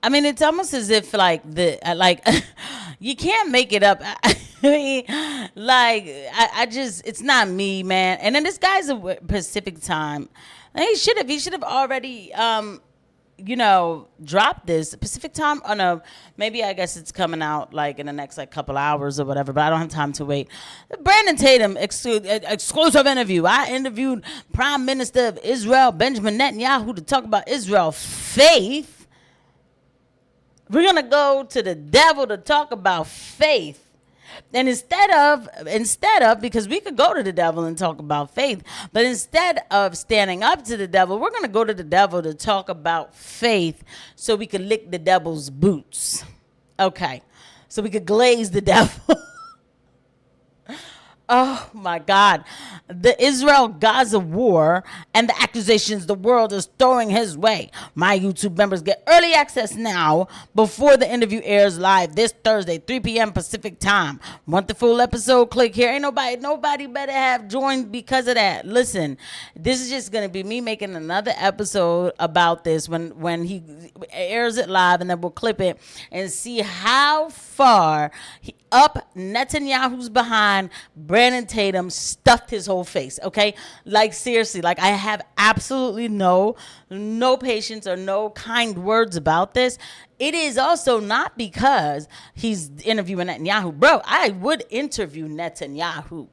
I mean, it's almost as if you can't make it up. I mean, I just, it's not me, man. And then this guy's a Pacific time. And he should have already, dropped this Pacific time. Oh no, maybe I guess it's coming out like in the next like couple hours or whatever. But I don't have time to wait. Brandon Tatum exclusive interview. I interviewed Prime Minister of Israel Benjamin Netanyahu to talk about Israel faith. We're gonna go to the devil to talk about faith. And instead of, because we could go to the devil and talk about faith, but instead of standing up to the devil, we're going to go to the devil to talk about faith so we could lick the devil's boots. Okay. So we could glaze the devil. Oh my God. The Israel-Gaza war and the accusations the world is throwing his way. My YouTube members get early access now before the interview airs live this Thursday, 3 p.m. Pacific time. Want the full episode? Click here. Ain't nobody better have joined because of that. Listen, this is just going to be me making another episode about this when he airs it live, and then we'll clip it and see how far up Netanyahu's behind. Brandon Tatum stuffed his whole face, okay? Like, seriously, like, I have absolutely no patience or no kind words about this. It is also not because he's interviewing Netanyahu. Bro, I would interview Netanyahu.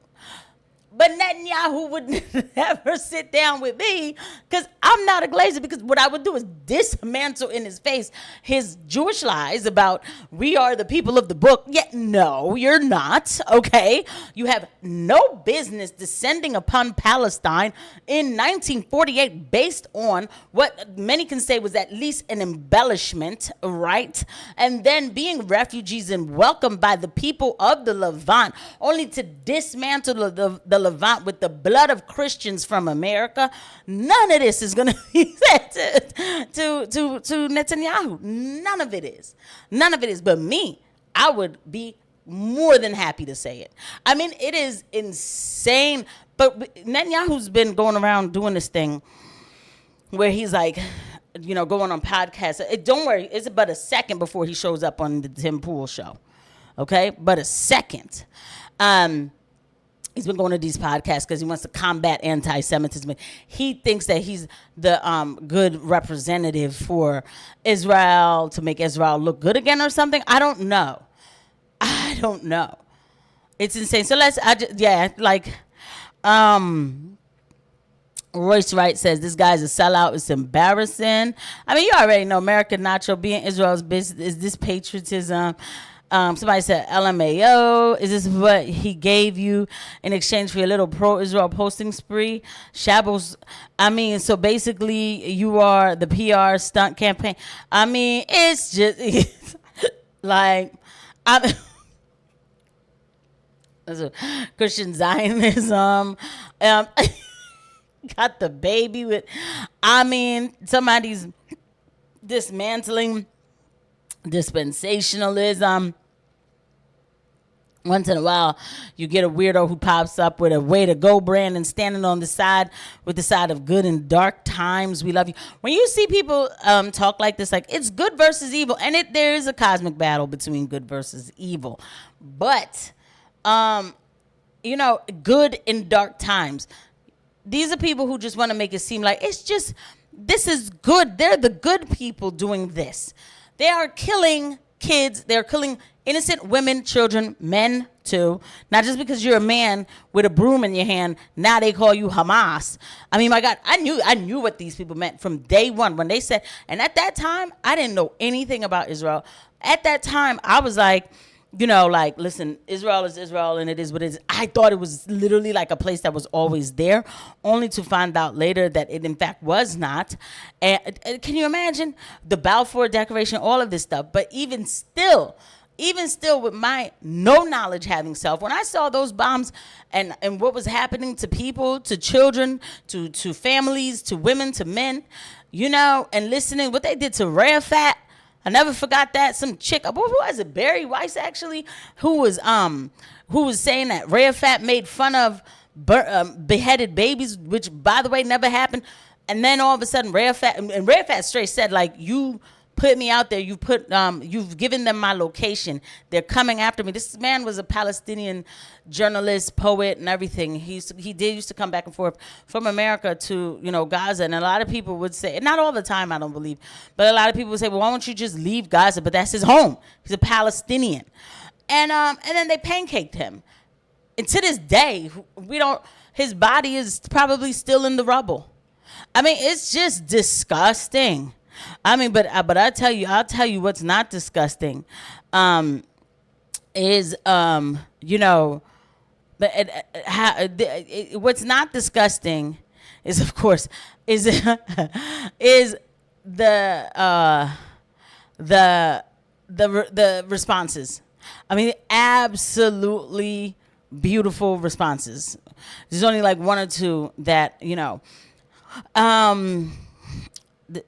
But Netanyahu would never sit down with me because I'm not a glazer, because what I would do is dismantle in his face his Jewish lies about we are the people of the book. Yet, no, you're not, okay? You have no business descending upon Palestine in 1948 based on what many can say was at least an embellishment, right? And then being refugees and welcomed by the people of the Levant, only to dismantle the Levant with the blood of Christians from America. None of this is going to be said to Netanyahu. None of it is. But me, I would be more than happy to say it. I mean, it is insane. But Netanyahu's been going around doing this thing where he's like, going on podcasts. Don't worry, it's but a second before he shows up on the Tim Pool show. Okay? But a second. He's been going to these podcasts because he wants to combat anti-Semitism. He thinks that he's the good representative for Israel, to make Israel look good again or something. I don't know. It's insane. So Royce Wright says this guy's a sellout. It's embarrassing. I mean, you already know America Nacho being Israel's business. Is this patriotism? Somebody said LMAO. Is this what he gave you in exchange for your little pro-Israel posting spree? Shabos. I mean, so basically you are the PR stunt campaign. I mean, it's just like, Christian Zionism. Got the baby with, somebody's dismantling dispensationalism. Once in a while, you get a weirdo who pops up with a way to go brand and standing on the side with the side of good in dark times. We love you. When you see people talk like this, like it's good versus evil, and there is a cosmic battle between good versus evil. But, good in dark times. These are people who just want to make it seem like this is good. They're the good people doing this. They are killing kids. They're killing innocent women, children, men too. Not just because you're a man with a broom in your hand, now they call you Hamas. I mean, my God, I knew what these people meant from day one when they said, and at that time, I didn't know anything about Israel. At that time, I was like, listen, Israel is Israel and it is what it is. I thought it was literally like a place that was always there, only to find out later that it in fact was not. And can you imagine the Balfour Declaration, all of this stuff? But even still with my no knowledge having self, when I saw those bombs and what was happening to people, to children, to families, to women, to men, and listening what they did to Rafat. I never forgot that. Some chick, who was it? Barry Weiss, actually, who was saying that Rafat made fun of beheaded babies, which, by the way, never happened. And then all of a sudden, Rafat straight said, like, you put me out there. You've given them my location. They're coming after me. This man was a Palestinian journalist, poet, and everything. He used to come back and forth from America to, Gaza. And a lot of people would say, not all the time, I don't believe, but a lot of people would say, well, why don't you just leave Gaza? But that's his home. He's a Palestinian. And then they pancaked him. And to this day, his body is probably still in the rubble. I mean, it's just disgusting. I mean, but I'll tell you what's not disgusting, is what's not disgusting is, of course, is the responses. I mean, absolutely beautiful responses. There's only like one or two that,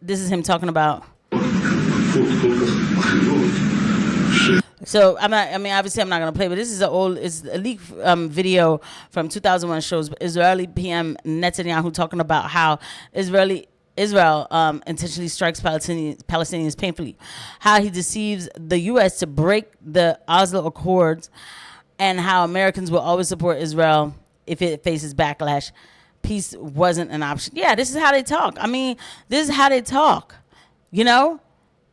this is him talking about. So obviously I'm not gonna play, but this is it's a leaked video from 2001, shows Israeli PM Netanyahu talking about how Israel intentionally strikes Palestinians painfully, how he deceives the U.S. to break the Oslo Accords, and how Americans will always support Israel if it faces backlash. Peace wasn't an option. Yeah, this is how they talk. I mean, this is how they talk, And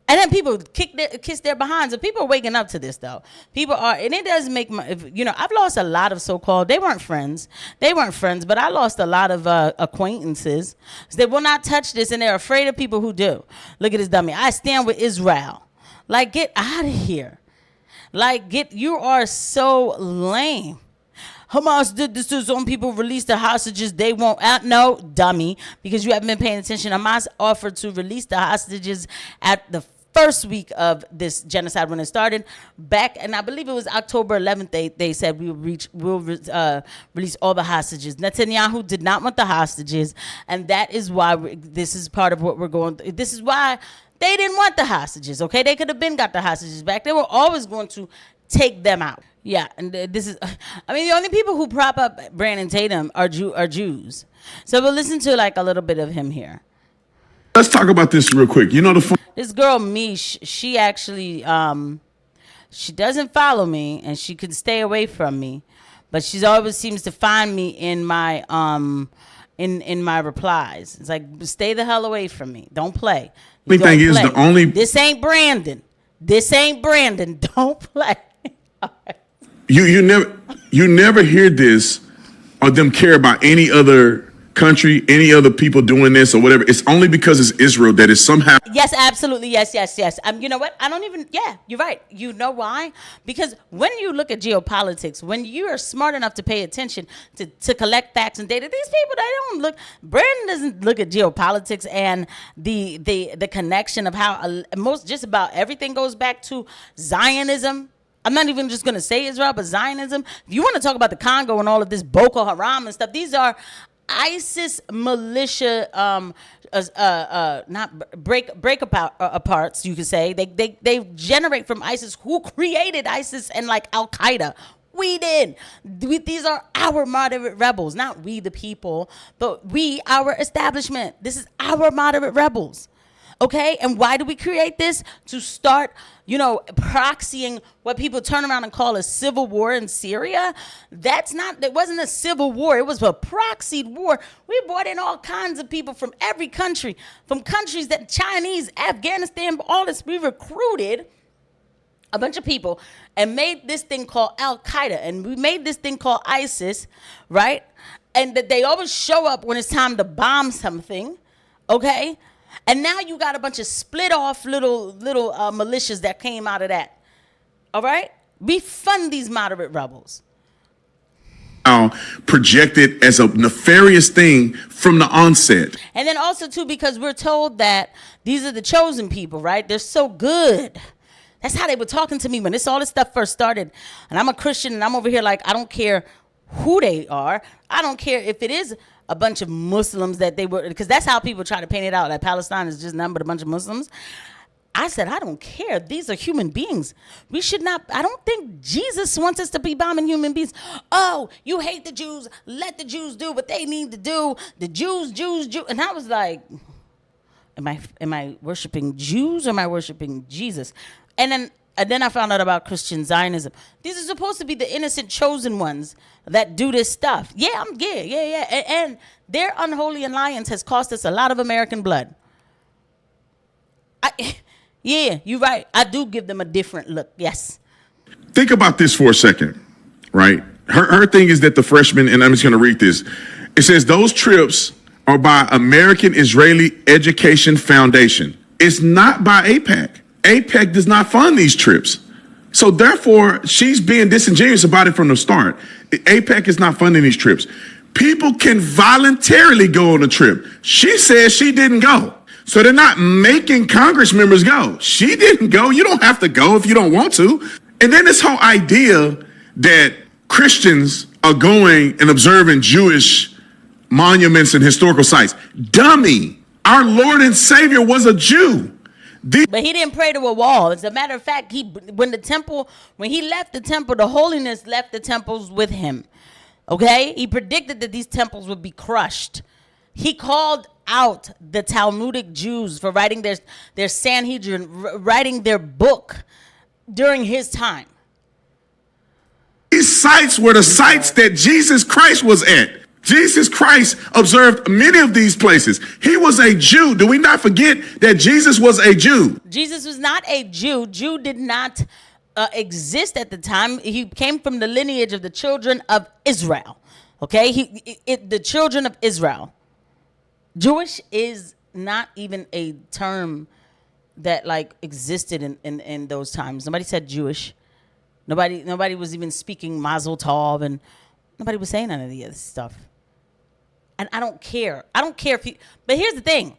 then people kiss their behinds. And people are waking up to this, though. People are, and it does make I've lost a lot of so-called, they weren't friends, but I lost a lot of acquaintances. They will not touch this, and they're afraid of people who do. Look at this dummy. I stand with Israel. Like, get out of here. Like, you are so lame. Hamas did this to his own people, release the hostages. They won't out. No, dummy, because you haven't been paying attention. Hamas offered to release the hostages at the first week of this genocide when it started back, and I believe it was October 11th. They said we'll release all the hostages. Netanyahu did not want the hostages, and that is why this is part of what we're going through. This is why they didn't want the hostages. Okay, they could have been got the hostages back. They were always going to take them out. Yeah, and this is, the only people who prop up Brandon Tatum are Jews. So we'll listen to like a little bit of him here. Let's talk about this real quick. This girl Mish, she actually, she doesn't follow me, and she could stay away from me, but she always seems to find me in my in my replies. It's like, stay the hell away from me. Don't play. This ain't Brandon. Don't play. All right. You never hear this or them care about any other country, any other people doing this or whatever. It's only because it's Israel that is somehow. Yes, absolutely. Yes. You know what? Yeah, you're right. You know why? Because when you look at geopolitics, when you are smart enough to pay attention to collect facts and data, these people, they don't look, Brandon doesn't look at geopolitics and the connection of how just about everything goes back to Zionism. I'm not even just going to say Israel, but Zionism. If you want to talk about the Congo and all of this Boko Haram and stuff, these are ISIS militia, not break aparts, you could say. They generate from ISIS. Who created ISIS and like Al Qaeda? We did. These are our moderate rebels, not we the people, but our establishment. This is our moderate rebels. Okay, and why do we create this? To start, proxying what people turn around and call a civil war in Syria. It wasn't a civil war. It was a proxied war. We brought in all kinds of people from every country, from countries that Chinese, Afghanistan, all this. We recruited a bunch of people and made this thing called Al Qaeda, and we made this thing called ISIS, right? And that they always show up when it's time to bomb something, okay? And now you got a bunch of split off little militias that came out of that. All right? We fund these moderate rebels. Projected as a nefarious thing from the onset. And then also, too, because we're told that these are the chosen people, right? They're so good. That's how they were talking to me when all this stuff first started. And I'm a Christian, and I'm over here like, I don't care who they are. I don't care if it is a bunch of Muslims that they were, because that's how people try to paint it out, that Palestine is just nothing but a bunch of Muslims. I said, I don't care. These are human beings. We should not, I don't think Jesus wants us to be bombing human beings. Oh, you hate the Jews. Let the Jews do what they need to do. The Jews. And I was like, Am I worshiping Jews or am I worshiping Jesus? And then I found out about Christian Zionism. These are supposed to be the innocent chosen ones that do this stuff. Yeah, I'm gay. Yeah. And their unholy alliance has cost us a lot of American blood. Yeah, you're right. I do give them a different look. Yes. Think about this for a second, right? Her thing is that the freshmen, and I'm just going to read this. It says those trips are by American Israeli Education Foundation. It's not by AIPAC. AIPAC does not fund these trips. So therefore, she's being disingenuous about it from the start. AIPAC is not funding these trips. People can voluntarily go on a trip. She says she didn't go. So they're not making Congress members go. She didn't go. You don't have to go if you don't want to. And then this whole idea that Christians are going and observing Jewish monuments and historical sites. Dummy. Our Lord and Savior was a Jew. But he didn't pray to a wall. As a matter of fact, when he left the temple, the holiness left the temples with him. Okay? He predicted that these temples would be crushed. He called out the Talmudic Jews for writing their Sanhedrin, writing their book during his time. These sites were the sites that Jesus Christ was at. Jesus Christ observed many of these places. He was a Jew. Do we not forget that Jesus was a Jew? Jesus was not a Jew. Jew did not exist at the time. He came from the lineage of the children of Israel. Okay? The children of Israel. Jewish is not even a term that like existed in those times. Nobody said Jewish. Nobody was even speaking Mazel Tov, and nobody was saying none of the other stuff. And I don't care. I don't care if you. But here's the thing.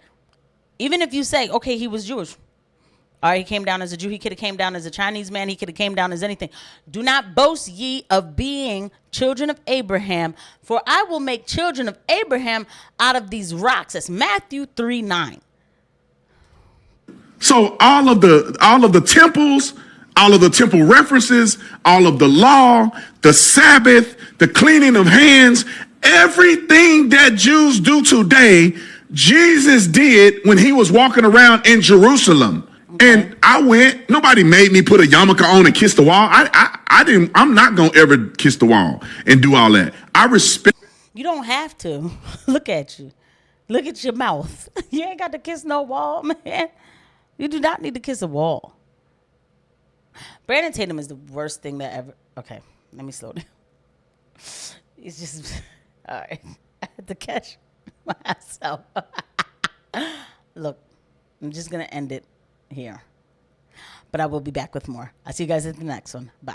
Even if you say, okay, he was Jewish. All right, he came down as a Jew. He could have came down as a Chinese man. He could have came down as anything. Do not boast ye of being children of Abraham, for I will make children of Abraham out of these rocks. That's Matthew 3:9. So all of the temples, all of the temple references, all of the law, the Sabbath, the cleaning of hands, everything that Jews do today, Jesus did when he was walking around in Jerusalem. Okay. And I went, nobody made me put a yarmulke on and kiss the wall. I didn't, I'm not going to ever kiss the wall and do all that. I respect. You don't have to. Look at you. Look at your mouth. You ain't got to kiss no wall, man. You do not need to kiss a wall. Brandon Tatum is the worst thing that ever. Okay, let me slow down. He's just. All right. I had to catch myself. Look, I'm just going to end it here. But I will be back with more. I'll see you guys at the next one. Bye.